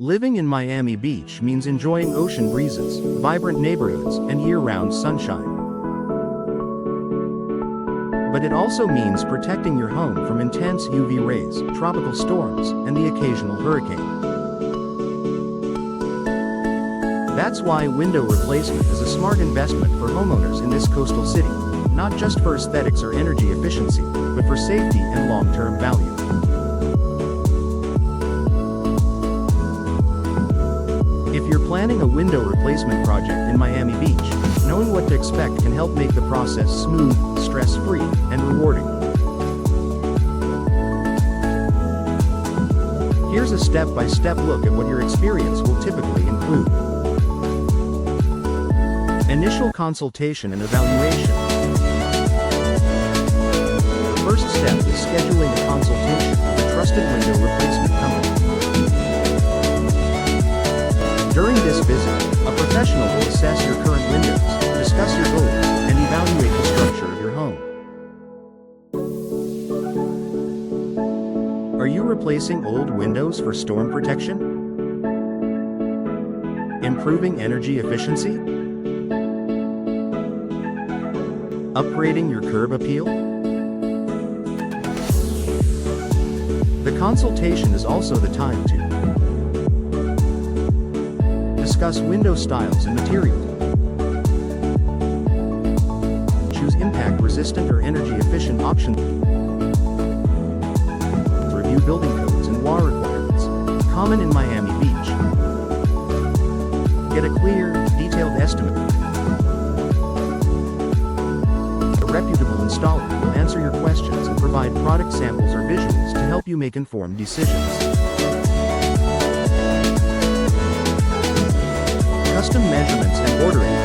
Living in Miami Beach means enjoying ocean breezes, vibrant neighborhoods, and year-round sunshine. But it also means protecting your home from intense UV rays, tropical storms, and the occasional hurricane. That's why window replacement is a smart investment for homeowners in this coastal city, not just for aesthetics or energy efficiency, but for safety and long-term value. If you're planning a window replacement project in Miami Beach, knowing what to expect can help make the process smooth, stress-free, and rewarding. Here's a step-by-step look at what your experience will typically include. Initial consultation and evaluation. The first step is scheduling a consultation with a trusted window replacement company. During this visit, a professional will assess your current windows, discuss your goals, and evaluate the structure of your home. Are you replacing old windows for storm protection? Improving energy efficiency? Upgrading your curb appeal? The consultation is also the time to discuss window styles and materials. Choose impact-resistant or energy-efficient options. Review building codes and law requirements, common in Miami Beach. Get a clear, detailed estimate. A reputable installer will answer your questions and provide product samples or visuals to help you make informed decisions. Custom measurements and ordering.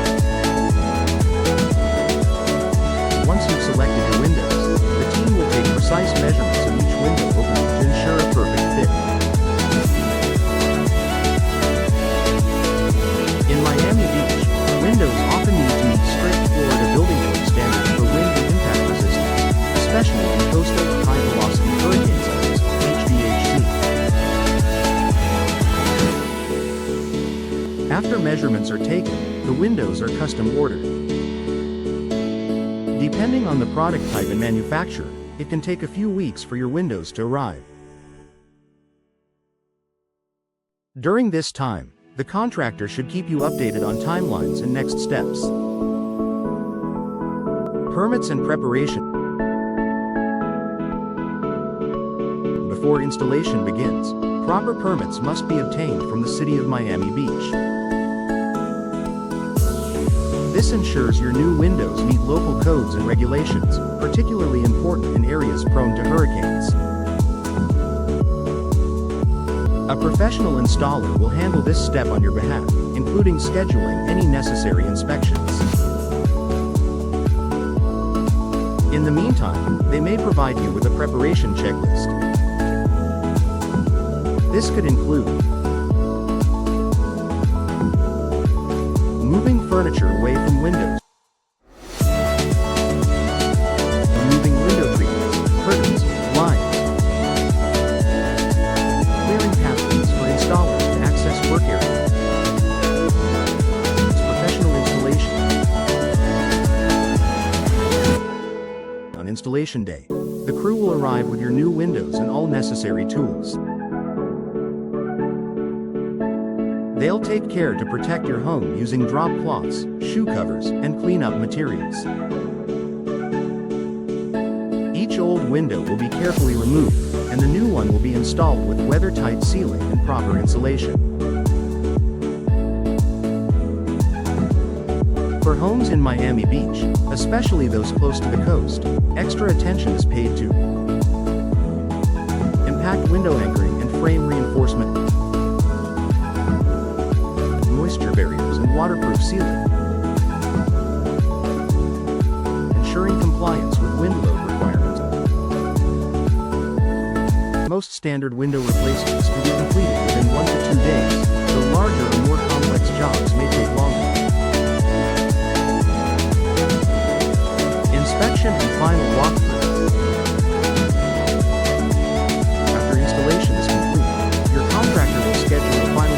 Once you've selected your windows, the team will take precise measurements of each window opening to ensure a perfect fit. In Miami Beach, windows often need to meet strict Florida building code standards for wind and impact resistance, especially in coastal high-velocity hurricane zones, HVAC. After measurements are taken, the windows are custom ordered. Depending on the product type and manufacturer, it can take a few weeks for your windows to arrive. During this time, the contractor should keep you updated on timelines and next steps. Permits and preparation. Before installation begins, proper permits must be obtained from the City of Miami Beach. This ensures your new windows meet local codes and regulations, particularly important in areas prone to hurricanes. A professional installer will handle this step on your behalf, including scheduling any necessary inspections. In the meantime, they may provide you with a preparation checklist. This could include moving furniture away from windows, removing window treatments, curtains, blinds, clearing pathways for installers to access work areas. It's professional installation. On installation day, the crew will arrive with your new windows and all necessary tools. They'll take care to protect your home using drop cloths, shoe covers, and clean-up materials. Each old window will be carefully removed, and the new one will be installed with weather-tight sealing and proper insulation. For homes in Miami Beach, especially those close to the coast, extra attention is paid to impact window anchoring and frame reinforcement, moisture barriers and waterproof sealing, ensuring compliance with wind load requirements. Most standard window replacements can be completed within 1 to 2 days, though larger or more complex jobs may take longer. Inspection and final walkthrough. After installation is complete, your contractor will schedule a final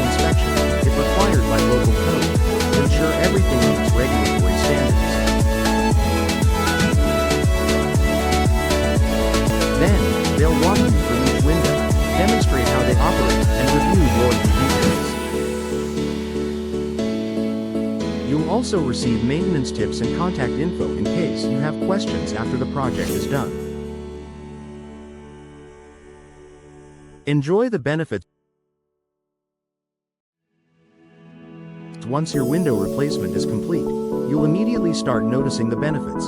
also receive maintenance tips and contact info in case you have questions after the project is done. Enjoy the benefits. Once your window replacement is complete, you'll immediately start noticing the benefits.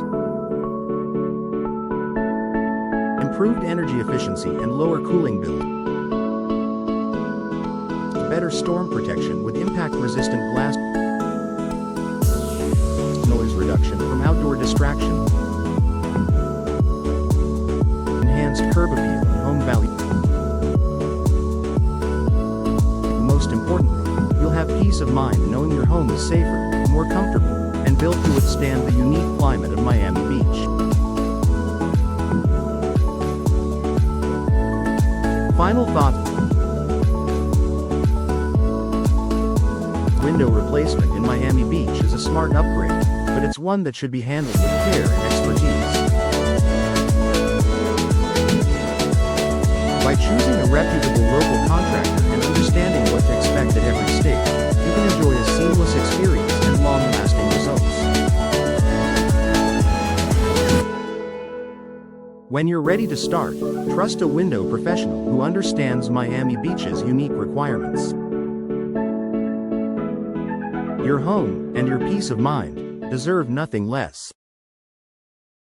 Improved energy efficiency and lower cooling bill. Better storm protection with impact-resistant glass. Noise reduction from outdoor distraction. Enhanced curb appeal and home value. Most importantly, you'll have peace of mind knowing your home is safer, more comfortable, and built to withstand the unique climate of Miami Beach. Final thoughts. Window replacement in Miami Beach is a smart upgrade, but it's one that should be handled with care and expertise. By choosing a reputable local contractor and understanding what to expect at every stage, you can enjoy a seamless experience and long-lasting results. When you're ready to start, trust a window professional who understands Miami Beach's unique requirements. Your home, and your peace of mind, deserve nothing less.